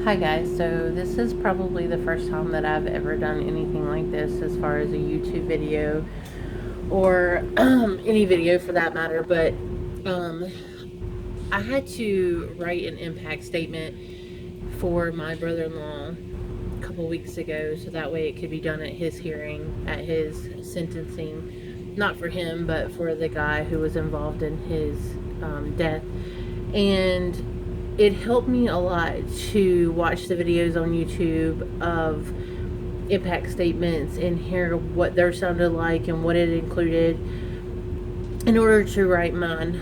Hi guys, so this is probably the first time that I've ever done anything like this as far as a YouTube video or any video for that matter, but um, I had to write an impact statement for my brother-in-law a couple weeks ago so that way it could be done at his hearing, at his sentencing, not for him but for the guy who was involved in his death. And it helped me a lot to watch the videos on YouTube of impact statements and hear what theirs sounded like and what it included in order to write mine.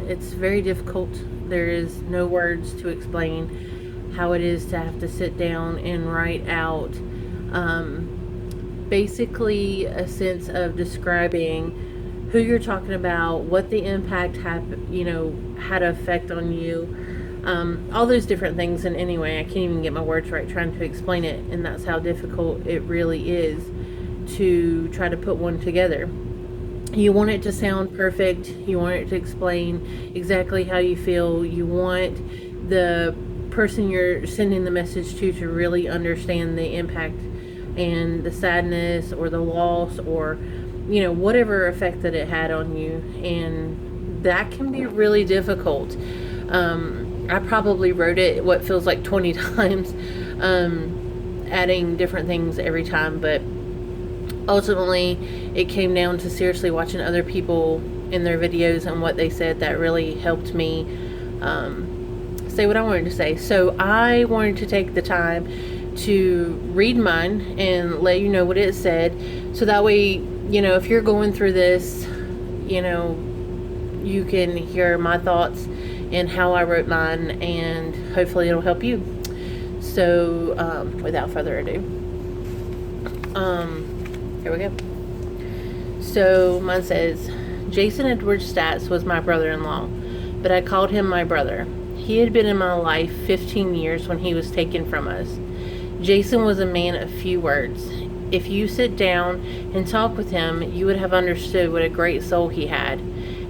It's very difficult. There is no words to explain how it is to have to sit down and write out basically a sense of describing who you're talking about, what the impact had an effect on you, all those different things. And anyway, I can't even get my words right trying to explain it, and that's how difficult it really is to try to put one together. You want it to sound perfect. You want it to explain exactly how you feel. You want the person you're sending the message to really understand the impact and the sadness or the loss or whatever effect that it had on you. And that can be really difficult. I probably wrote it what feels like 20 times, adding different things every time, but ultimately it came down to seriously watching other people in their videos and what they said that really helped me say what I wanted to say. So I wanted to take the time to read mine and let you know what it said, so that way if you're going through this, you can hear my thoughts and how I wrote mine, and hopefully it'll help you. So without further ado, here we go. So mine says, Jason Edward Stats was my brother-in-law, but I called him my brother. He had been in my life 15 years when he was taken from us. Jason was a man of few words. If you sit down and talk with him, you would have understood what a great soul he had.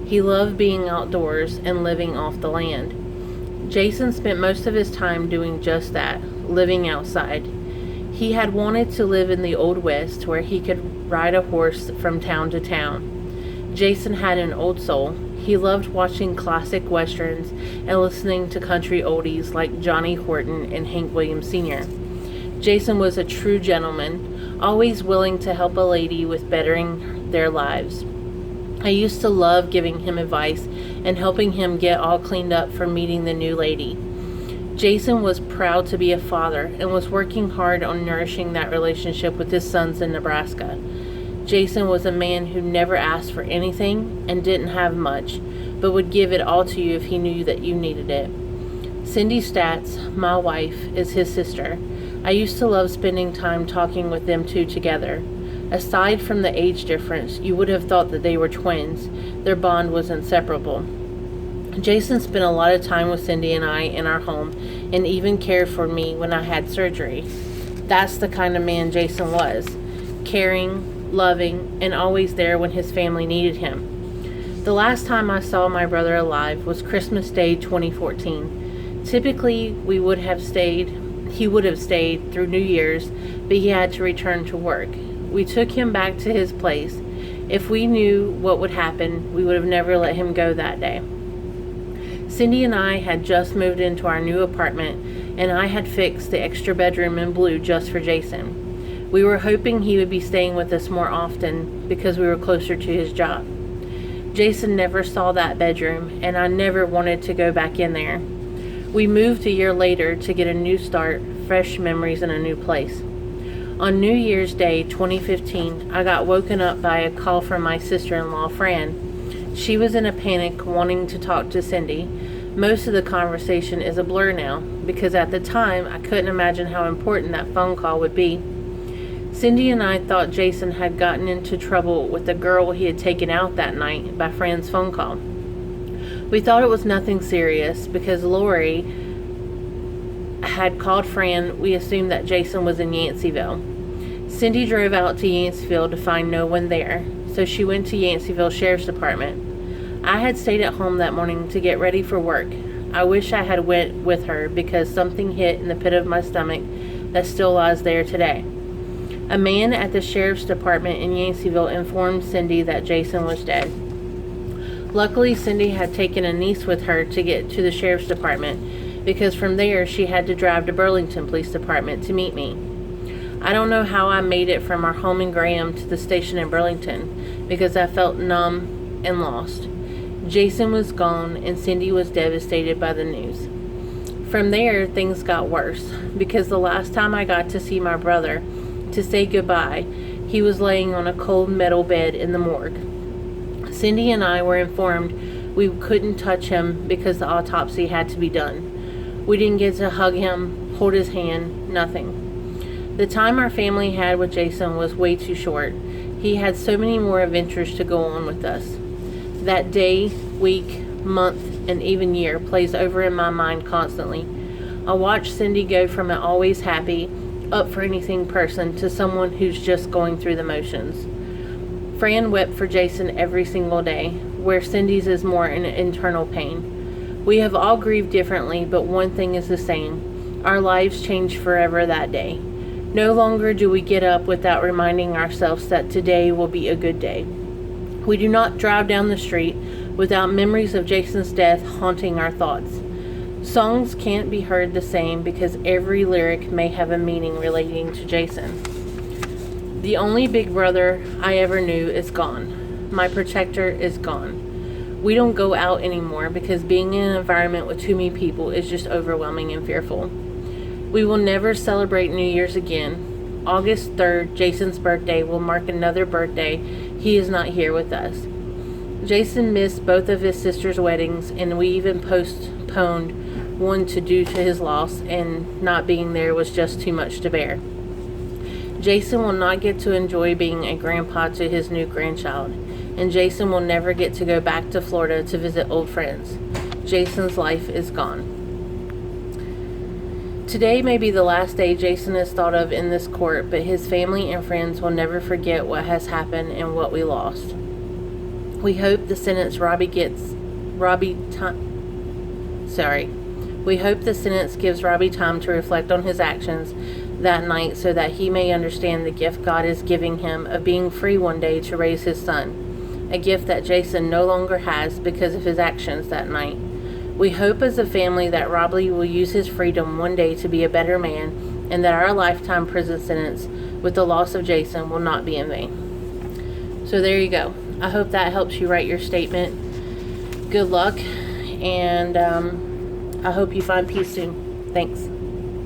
He loved being outdoors and living off the land. Jason spent most of his time doing just that, living outside. He had wanted to live in the Old West where he could ride a horse from town to town. Jason had an old soul. He loved watching classic westerns and listening to country oldies like Johnny Horton and Hank Williams Sr. Jason was a true gentleman, always willing to help a lady with bettering their lives. I used to love giving him advice and helping him get all cleaned up for meeting the new lady. Jason was proud to be a father and was working hard on nourishing that relationship with his sons in Nebraska. Jason was a man who never asked for anything and didn't have much, but would give it all to you if he knew that you needed it. Cindy Stats, my wife, is his sister. I used to love spending time talking with them two together. Aside from the age difference, you would have thought that they were twins. Their bond was inseparable. Jason spent a lot of time with Cindy and I in our home and even cared for me when I had surgery. That's the kind of man Jason was. Caring, loving, and always there when his family needed him. The last time I saw my brother alive was Christmas Day 2014. Typically, he would have stayed through New Year's, but he had to return to work. We took him back to his place. If we knew what would happen, we would have never let him go that day. Cindy and I had just moved into our new apartment, and I had fixed the extra bedroom in blue just for Jason. We were hoping he would be staying with us more often because we were closer to his job. Jason never saw that bedroom, and I never wanted to go back in there. We moved a year later to get a new start, fresh memories in a new place. On New Year's Day 2015, I got woken up by a call from my sister-in-law, Fran. She was in a panic, wanting to talk to Cindy. Most of the conversation is a blur now, because at the time, I couldn't imagine how important that phone call would be. Cindy and I thought Jason had gotten into trouble with the girl he had taken out that night by Fran's phone call. We thought it was nothing serious because Lori had called Fran. We assumed that Jason was in Yanceyville. Cindy drove out to Yanceyville to find no one there, so she went to Yanceyville Sheriff's Department. I had stayed at home that morning to get ready for work. I wish I had went with her because something hit in the pit of my stomach that still lies there today. A man at the sheriff's department in Yanceyville informed Cindy that Jason was dead. Luckily, Cindy had taken a niece with her to get to the sheriff's department because from there she had to drive to Burlington Police Department to meet me. I don't know how I made it from our home in Graham to the station in Burlington because I felt numb and lost. Jason was gone and Cindy was devastated by the news. From there, things got worse because the last time I got to see my brother to say goodbye, he was laying on a cold metal bed in the morgue. Cindy and I were informed we couldn't touch him because the autopsy had to be done. We didn't get to hug him, hold his hand, nothing. The time our family had with Jason was way too short. He had so many more adventures to go on with us. That day, week, month, and even year plays over in my mind constantly. I watch Cindy go from an always happy, up for anything person to someone who's just going through the motions. Fran wept for Jason every single day, where Cindy's is more an internal pain. We have all grieved differently, but one thing is the same. Our lives changed forever that day. No longer do we get up without reminding ourselves that today will be a good day. We do not drive down the street without memories of Jason's death haunting our thoughts. Songs can't be heard the same because every lyric may have a meaning relating to Jason. The only big brother I ever knew is gone. My protector is gone. We don't go out anymore because being in an environment with too many people is just overwhelming and fearful. We will never celebrate New Year's again. August 3rd, Jason's birthday, will mark another birthday he is not here with us. Jason missed both of his sister's weddings, and we even postponed one due to his loss, and not being there was just too much to bear. Jason will not get to enjoy being a grandpa to his new grandchild, and Jason will never get to go back to Florida to visit old friends. Jason's life is gone. Today may be the last day Jason is thought of in this court, but his family and friends will never forget what has happened and what we lost. We hope the sentence gives Robbie time to reflect on his actions that night so that he may understand the gift God is giving him of being free one day to raise his son, a gift that Jason no longer has because of his actions that night. We hope as a family that Robbie will use his freedom one day to be a better man, and that our lifetime prison sentence with the loss of Jason will not be in vain. So there you go. I hope that helps you write your statement. Good luck, and I hope you find peace soon. Thanks.